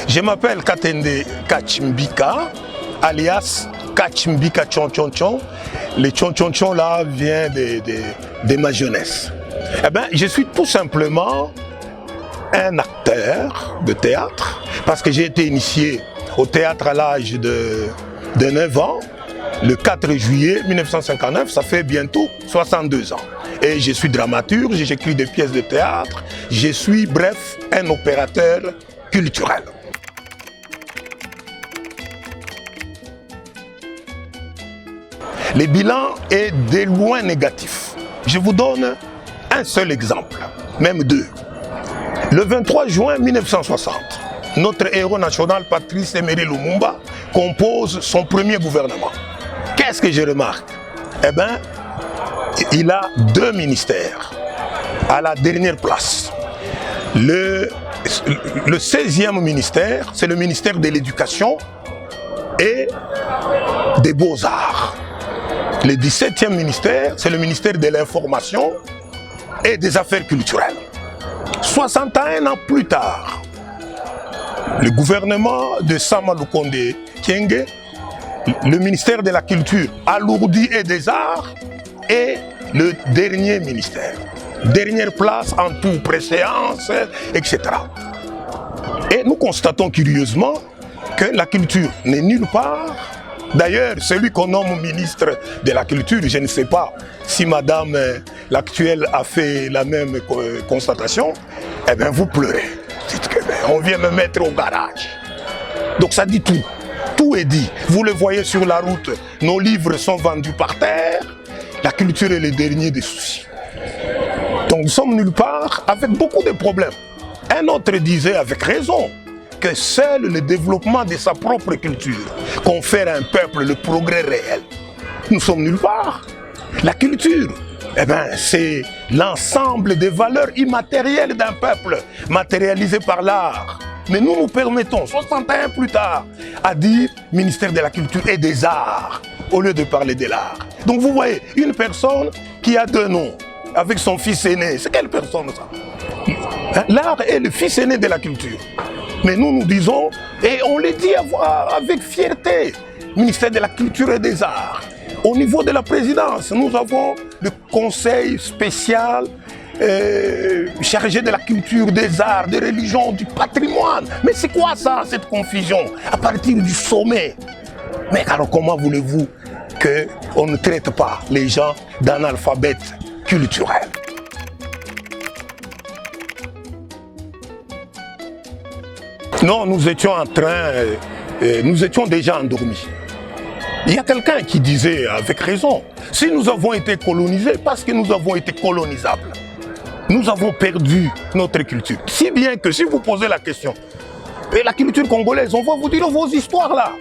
Je m'appelle Katende Kachimbika, alias Kachimbika Chon. Le Chon là vient de ma jeunesse. Eh bien, je suis tout simplement un acteur de théâtre, parce que j'ai été initié au théâtre à l'âge de 9 ans, le 4 juillet 1959, ça fait bientôt 62 ans. Et je suis dramaturge, j'écris des pièces de théâtre, je suis, bref, un opérateur culturel. Le bilan est de loin négatif. Je vous donne un seul exemple, même deux. Le 23 juin 1960, notre héros national Patrice Emery Lumumba compose son premier gouvernement. Qu'est-ce que je remarque? Eh bien, il a 2 ministères à la dernière place. Le 16e ministère, c'est le ministère de l'Éducation et des Beaux-Arts. Le 17e ministère, c'est le ministère de l'Information et des Affaires culturelles. 61 ans plus tard, le gouvernement de Sama Lukonde Kyenge, le ministère de la Culture alourdi et des Arts, est le dernier ministère. Dernière place en tout, préséance, etc. Et nous constatons curieusement que la culture n'est nulle part. D'ailleurs, celui qu'on nomme ministre de la Culture, je ne sais pas si madame l'actuelle a fait la même constatation, eh bien vous pleurez. Dites que on vient me mettre au garage. Donc ça dit tout. Tout est dit. Vous le voyez sur la route, nos livres sont vendus par terre. La culture est le dernier des soucis. Donc nous sommes nulle part avec beaucoup de problèmes. Un autre disait avec raison que seul le développement de sa propre culture confère à un peuple le progrès réel. Nous sommes nulle part. La culture, eh ben, c'est l'ensemble des valeurs immatérielles d'un peuple, matérialisées par l'art. Mais nous permettons, 61 plus tard, à dire ministère de la Culture et des Arts, au lieu de parler de l'art. Donc vous voyez, une personne qui a 2 noms, avec son fils aîné, c'est quelle personne ça? L'art est le fils aîné de la culture. Mais nous disons, et on le dit avec fierté, ministère de la Culture et des Arts. Au niveau de la présidence, nous avons le conseil spécial chargé de la culture, des arts, des religions, du patrimoine. Mais c'est quoi ça, cette confusion, à partir du sommet? Mais alors comment voulez-vous qu'on ne traite pas les gens d'analphabètes culturels? Non, nous étions déjà endormis. Il y a quelqu'un qui disait avec raison, si nous avons été colonisés, parce que nous avons été colonisables, nous avons perdu notre culture. Si bien que si vous posez la question, et la culture congolaise, on va vous dire vos histoires là.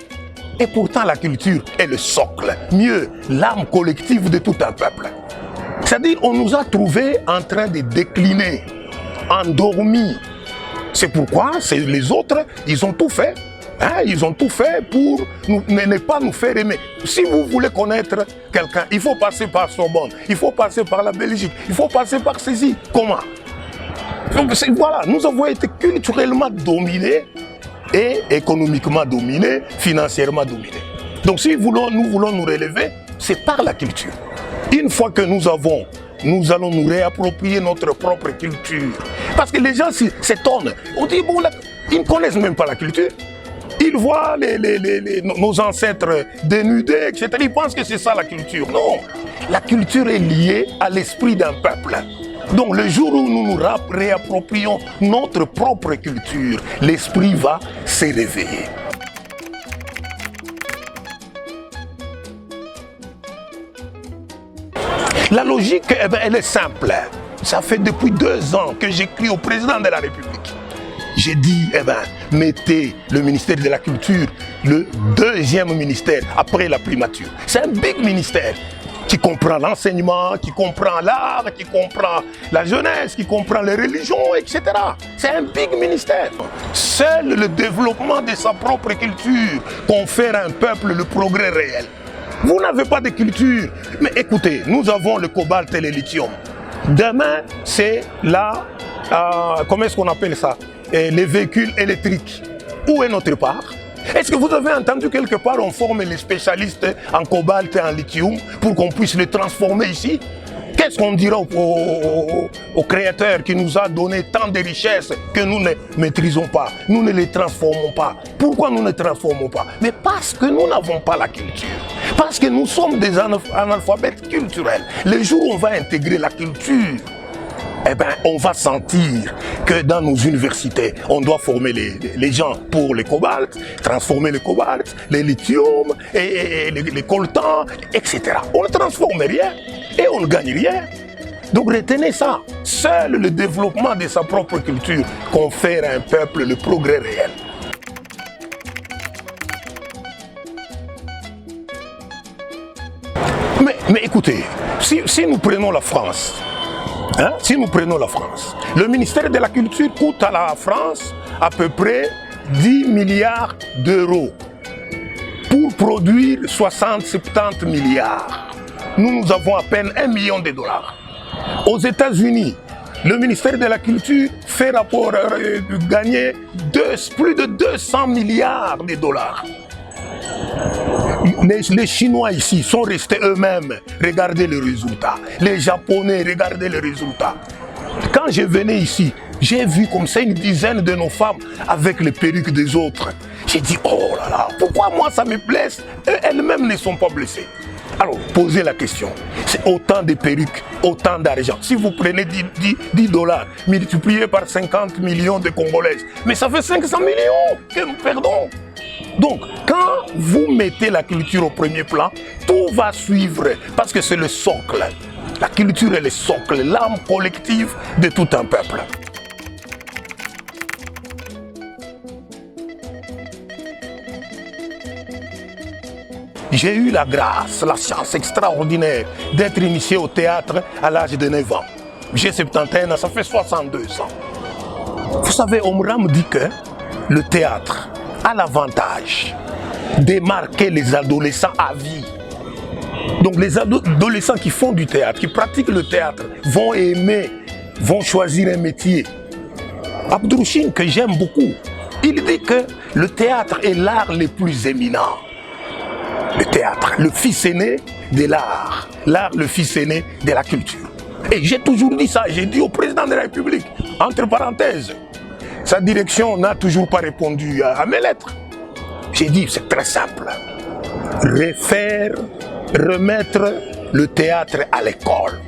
Et pourtant la culture est le socle, mieux, l'âme collective de tout un peuple. C'est-à-dire on nous a trouvés en train de décliner, endormis. C'est pourquoi les autres, ils ont tout fait. Hein, ils ont tout fait pour ne pas nous faire aimer. Si vous voulez connaître quelqu'un, il faut passer par Sorbonne, il faut passer par la Belgique, il faut passer par ceci. Comment? Donc, voilà, nous avons été culturellement dominés et économiquement dominés, financièrement dominés. Donc si nous voulons nous relever, c'est par la culture. Une fois que nous allons nous réapproprier notre propre culture. Parce que les gens s'étonnent. On dit, bon, ils ne connaissent même pas la culture. Ils voient nos ancêtres dénudés, etc. Ils pensent que c'est ça la culture. Non, la culture est liée à l'esprit d'un peuple. Donc le jour où nous nous réapproprions notre propre culture, l'esprit va se réveiller. La logique, eh bien, elle est simple. Ça fait depuis 2 ans que j'écris au président de la République. j'ai dit, eh ben, mettez le ministère de la Culture, le deuxième ministère après la primature. C'est un big ministère qui comprend l'enseignement, qui comprend l'art, qui comprend la jeunesse, qui comprend les religions, etc. C'est un big ministère. Seul le développement de sa propre culture confère à un peuple le progrès réel. Vous n'avez pas de culture. Mais écoutez, nous avons le cobalt et le lithium. Demain, c'est la... comment est-ce qu'on appelle ça? Les véhicules électriques. Où est notre part? Est-ce que vous avez entendu quelque part on forme les spécialistes en cobalt et en lithium pour qu'on puisse les transformer ici? Qu'est-ce qu'on dira au Créateur qui nous a donné tant de richesses que nous ne maîtrisons pas, nous ne les transformons pas? Pourquoi nous ne transformons pas? Mais parce que nous n'avons pas la culture. Parce que nous sommes des analphabètes culturels. Le jour où on va intégrer la culture, eh ben, on va sentir que dans nos universités, on doit former les gens pour le cobalt, transformer le cobalt, les lithium, et les coltans, etc. On ne transforme rien et on ne gagne rien. Donc retenez ça. Seul le développement de sa propre culture confère à un peuple le progrès réel. Mais écoutez, si nous prenons la France, si nous prenons la France, le ministère de la Culture coûte à la France à peu près 10 milliards d'euros pour produire 60-70 milliards. Nous avons à peine 1 million de dollars. Aux États-Unis, le ministère de la Culture fait rapport gagner plus de 200 milliards de dollars. Les Chinois ici sont restés eux-mêmes, regardez les résultats. Les Japonais, regardez les résultats. Quand je venais ici, j'ai vu comme ça une dizaine de nos femmes avec les perruques des autres. J'ai dit, oh là là, pourquoi moi ça me blesse? Elles-mêmes ne sont pas blessées. Alors, posez la question. C'est autant de perruques, autant d'argent. Si vous prenez 10 dollars, multiplié par 50 millions de Congolaises, mais ça fait 500 millions que nous perdons. Donc, quand vous mettez la culture au premier plan, tout va suivre parce que c'est le socle. La culture est le socle, l'âme collective de tout un peuple. J'ai eu la grâce, la chance extraordinaire d'être initié au théâtre à l'âge de 9 ans. J'ai 71 ans, ça fait 62 ans. Vous savez, Omra me dit que le théâtre a l'avantage de marquer les adolescents à vie. Donc les adolescents qui font du théâtre, qui pratiquent le théâtre, vont aimer, vont choisir un métier. Abdrouchine, que j'aime beaucoup, il dit que le théâtre est l'art le plus éminent. Le théâtre, le fils aîné de l'art, le fils aîné de la culture. Et j'ai toujours dit ça, j'ai dit au président de la République, entre parenthèses, sa direction n'a toujours pas répondu à mes lettres. J'ai dit, c'est très simple, remettre le théâtre à l'école.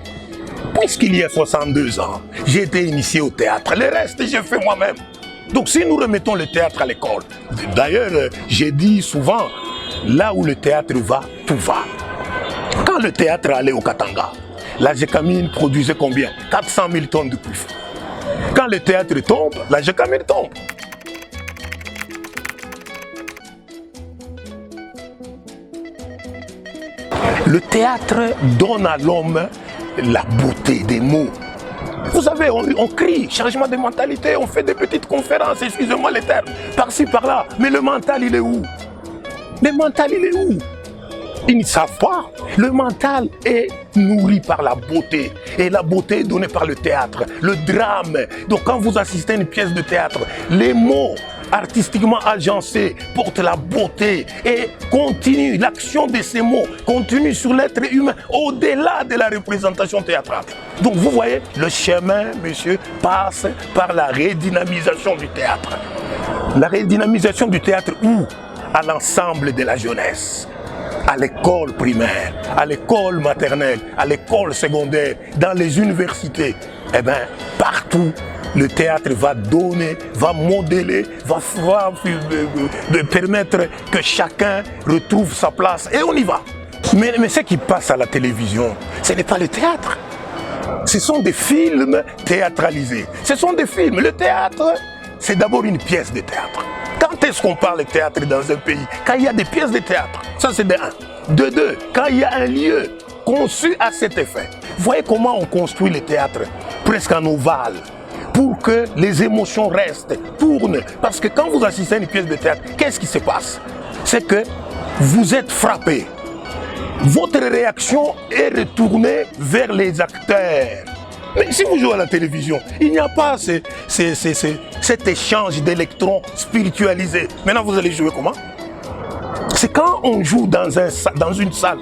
Puisqu'il y a 62 ans, j'ai été initié au théâtre, le reste j'ai fait moi-même. Donc si nous remettons le théâtre à l'école, d'ailleurs j'ai dit souvent, là où le théâtre va, tout va. Quand le théâtre allait au Katanga, la Gécamine produisait combien? 400 000 tonnes de cuivre. Quand le théâtre tombe, la Gécamine tombe. Le théâtre donne à l'homme la beauté des mots. Vous savez, on crie, changement de mentalité, on fait des petites conférences, excusez-moi les termes, par-ci, par-là. Mais le mental, il est où? Le mental, il est où? Ils ne savent pas. Le mental est nourri par la beauté. Et la beauté est donnée par le théâtre, le drame. Donc quand vous assistez à une pièce de théâtre, les mots artistiquement agencés portent la beauté et continuent, l'action de ces mots continue sur l'être humain au-delà de la représentation théâtrale. Donc vous voyez, le chemin, monsieur, passe par la redynamisation du théâtre. La redynamisation du théâtre où? À l'ensemble de la jeunesse, à l'école primaire, à l'école maternelle, à l'école secondaire, dans les universités. Eh bien, partout, le théâtre va donner, va modeler, va permettre que chacun retrouve sa place. Et on y va. Mais ce qui passe à la télévision, ce n'est pas le théâtre. Ce sont des films théâtralisés. Ce sont des films. Le théâtre, c'est d'abord une pièce de théâtre. Quand est-ce qu'on parle de théâtre dans un pays? Quand il y a des pièces de théâtre. Ça, c'est de un. De deux, quand il y a un lieu conçu à cet effet. Voyez comment on construit le théâtre, presque en ovale, pour que les émotions restent, tournent. Parce que quand vous assistez à une pièce de théâtre, qu'est-ce qui se passe? C'est que vous êtes frappé. Votre réaction est retournée vers les acteurs. Mais si vous jouez à la télévision, il n'y a pas cet échange d'électrons spiritualisés. Maintenant, vous allez jouer comment? C'est quand on joue dans une salle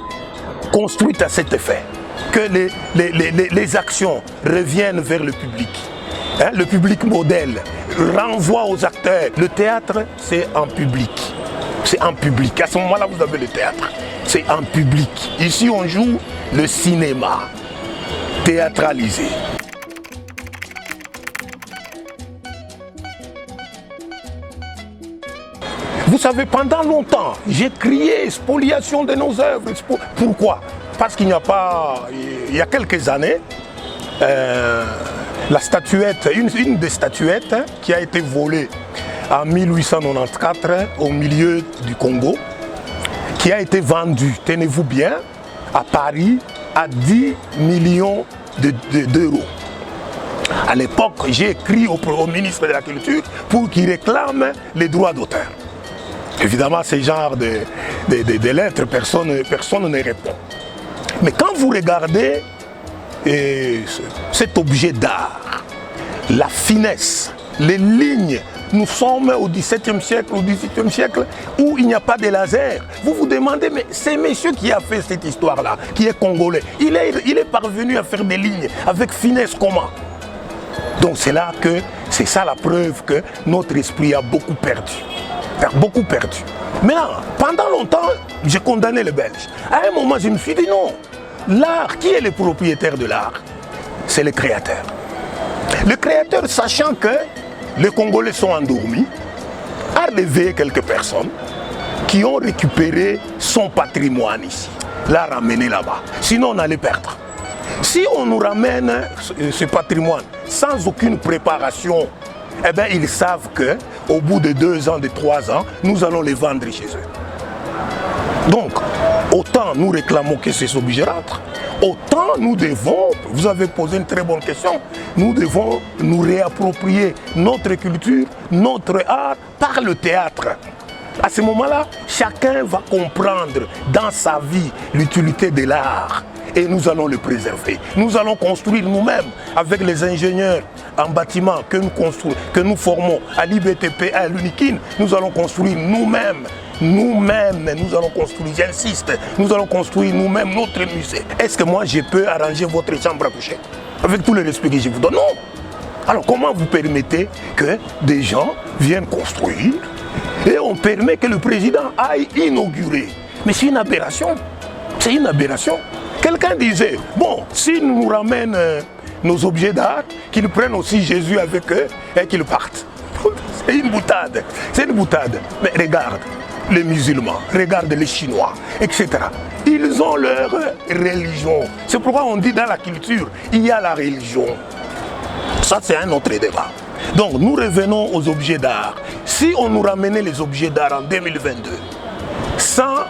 construite à cet effet que les actions reviennent vers le public. Hein? Le public modèle renvoie aux acteurs. Le théâtre, c'est en public. C'est en public. À ce moment-là, vous avez le théâtre. C'est en public. Ici, on joue le cinéma théâtralisé. Vous savez, pendant longtemps, j'ai crié spoliation de nos œuvres. Pourquoi? Parce qu'il n'y a pas... Il y a quelques années, la statuette, une des statuettes qui a été volée en 1894 au milieu du Congo, qui a été vendue, tenez-vous bien, à Paris à 10 millions d'euros. À l'époque, j'ai écrit au ministre de la Culture pour qu'il réclame les droits d'auteur. Évidemment, ce genre de lettres, personne ne répond. Mais quand vous regardez cet objet d'art, la finesse, les lignes, nous sommes au XVIIe siècle, au XVIIIe siècle, où il n'y a pas de laser. Vous vous demandez, mais c'est monsieur qui a fait cette histoire-là, qui est congolais. Il est parvenu à faire des lignes avec finesse comment? Donc c'est là que, c'est ça la preuve que notre esprit a beaucoup perdu. Beaucoup perdu. Maintenant, pendant longtemps, j'ai condamné les Belges. À un moment, je me suis dit non. L'art, qui est le propriétaire de l'art? C'est le créateur. Le créateur, sachant que les Congolais sont endormis, a réveillé quelques personnes qui ont récupéré son patrimoine ici, l'a ramené là-bas. Sinon, on allait perdre. Si on nous ramène ce patrimoine sans aucune préparation, eh bien, ils savent qu'au bout de 2 ans, de 3 ans, nous allons les vendre chez eux. Donc, autant nous réclamons que ces objets rentrent, autant nous devons, vous avez posé une très bonne question, nous devons nous réapproprier notre culture, notre art par le théâtre. À ce moment-là, chacun va comprendre dans sa vie l'utilité de l'art. Et nous allons le préserver. Nous allons construire nous-mêmes avec les ingénieurs en bâtiment que nous formons à l'IBTP, à l'UNIKIN. Nous allons construire nous-mêmes. Nous allons construire, j'insiste, nous allons construire nous-mêmes notre musée. Est-ce que moi je peux arranger votre chambre à coucher? Avec tout le respect que je vous donne? Non. Alors comment vous permettez que des gens viennent construire et on permet que le président aille inaugurer? Mais c'est une aberration. C'est une aberration. Quelqu'un disait, bon, s'ils nous ramènent nos objets d'art, qu'ils prennent aussi Jésus avec eux et qu'ils partent. C'est une boutade. C'est une boutade. Mais regarde les musulmans, regarde les Chinois, etc. Ils ont leur religion. C'est pourquoi on dit dans la culture, il y a la religion. Ça, c'est un autre débat. Donc, nous revenons aux objets d'art. Si on nous ramenait les objets d'art en 2022, sans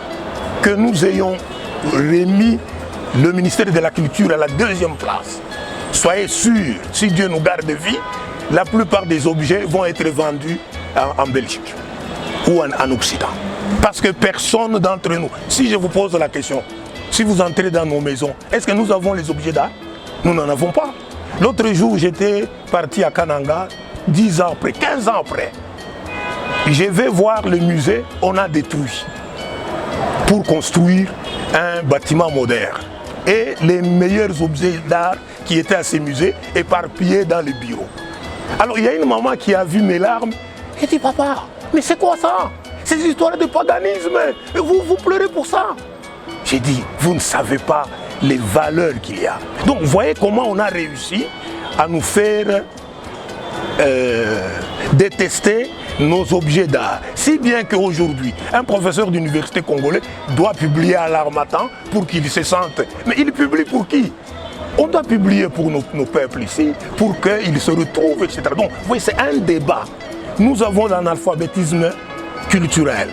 que nous ayons remis le ministère de la Culture à la 2e place, soyez sûrs, si Dieu nous garde de vie, la plupart des objets vont être vendus en Belgique ou en Occident. Parce que personne d'entre nous, si je vous pose la question, si vous entrez dans nos maisons, est-ce que nous avons les objets d'art? Nous n'en avons pas. L'autre jour, j'étais parti à Kananga, 10 ans après, 15 ans après. Je vais voir le musée, on a détruit pour construire un bâtiment moderne. Et les meilleurs objets d'art qui étaient à ces musées éparpillés dans les bureaux. Alors il y a une maman qui a vu mes larmes et dit, papa, mais c'est quoi ça? Ces histoires de paganisme, vous pleurez pour ça? J'ai dit, vous ne savez pas les valeurs qu'il y a. Donc vous voyez comment on a réussi à nous faire détester nos objets d'art. Si bien qu'aujourd'hui, un professeur d'université congolais doit publier à l'Harmattan pour qu'il se sente. Mais il publie pour qui? On doit publier pour nos peuples ici, pour qu'ils se retrouvent, etc. Donc, vous voyez, c'est un débat nous avons l'analphabétisme culturel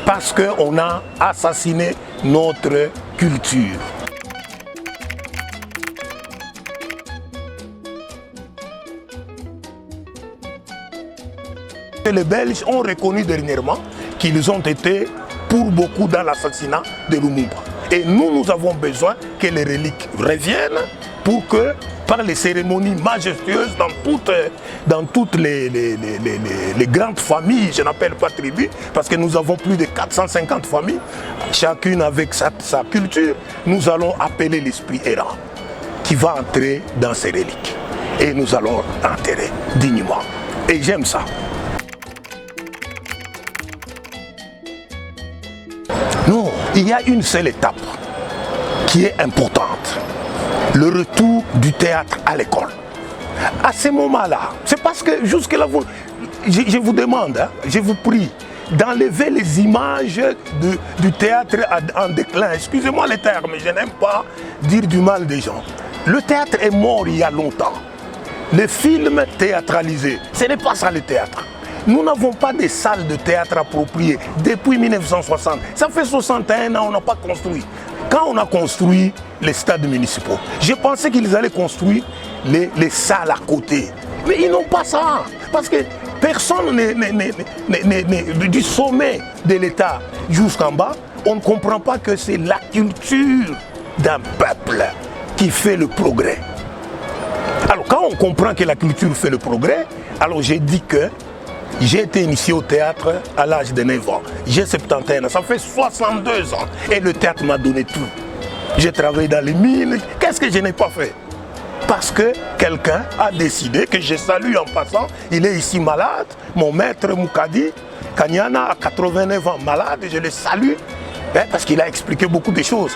parce qu'on a assassiné notre culture. Les Belges ont reconnu dernièrement qu'ils ont été pour beaucoup dans l'assassinat de Lumumba. Et nous avons besoin que les reliques reviennent pour que, par les cérémonies majestueuses dans toutes les grandes familles, je n'appelle pas tribus, parce que nous avons plus de 450 familles, chacune avec sa culture, nous allons appeler l'esprit errant qui va entrer dans ces reliques. Et nous allons enterrer dignement. Et j'aime ça. Non, il y a une seule étape qui est importante. Le retour du théâtre à l'école. À ce moment-là, c'est parce que jusque-là, je vous demande, hein, je vous prie, d'enlever les images du théâtre en déclin. Excusez-moi les termes, mais je n'aime pas dire du mal des gens. Le théâtre est mort il y a longtemps. Les films théâtralisés, ce n'est pas ça le théâtre. Nous n'avons pas de salles de théâtre appropriées depuis 1960. Ça fait 61 ans, on n'a pas construit. Quand on a construit les stades municipaux, je pensais qu'ils allaient construire les salles à côté. Mais ils n'ont pas ça. Parce que personne du sommet de l'État jusqu'en bas, on ne comprend pas que c'est la culture d'un peuple qui fait le progrès. Alors quand on comprend que la culture fait le progrès, alors j'ai dit que j'ai été initié au théâtre à l'âge de 9 ans. J'ai 71 ans, ça fait 62 ans. Et le théâtre m'a donné tout. J'ai travaillé dans les mines. Qu'est-ce que je n'ai pas fait? Parce que quelqu'un a décidé, que je salue en passant, il est ici malade, mon maître Moukadi Kanyana a 89 ans malade, je le salue, hein, parce qu'il a expliqué beaucoup de choses.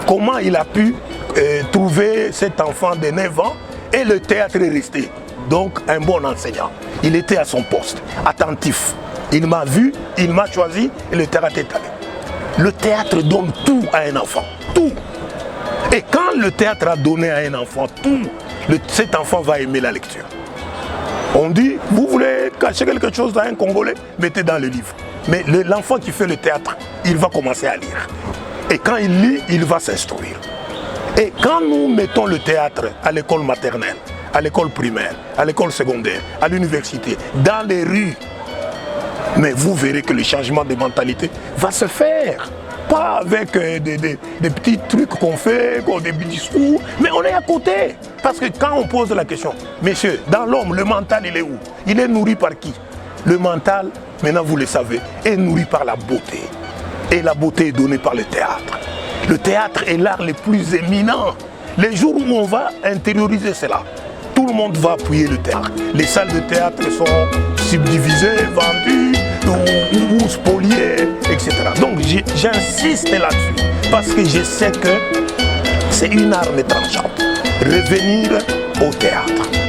Comment il a pu trouver cet enfant de 9 ans et le théâtre est resté. Donc un bon enseignant. Il était à son poste, attentif. Il m'a vu, il m'a choisi et le théâtre est allé. Le théâtre donne tout à un enfant, tout. Et quand le théâtre a donné à un enfant tout, cet enfant va aimer la lecture. On dit, vous voulez cacher quelque chose à un Congolais, mettez dans le livre. Mais l'enfant qui fait le théâtre, il va commencer à lire. Et quand il lit, il va s'instruire. Et quand nous mettons le théâtre à l'école maternelle, à l'école primaire, à l'école secondaire, à l'université, dans les rues, mais vous verrez que le changement de mentalité va se faire. Pas avec des petits trucs qu'on fait, des discours, mais on est à côté. Parce que quand on pose la question, messieurs, dans l'homme, le mental, il est où? Il est nourri par qui? Le mental, maintenant vous le savez, est nourri par la beauté. Et la beauté est donnée par le théâtre. Le théâtre est l'art le plus éminent. Les jours où on va intérioriser cela, tout le monde va appuyer le théâtre. Les salles de théâtre sont subdivisées, vendues, ou spoliées, etc. Donc j'insiste là-dessus, parce que je sais que c'est une arme tranchante. Revenir au théâtre.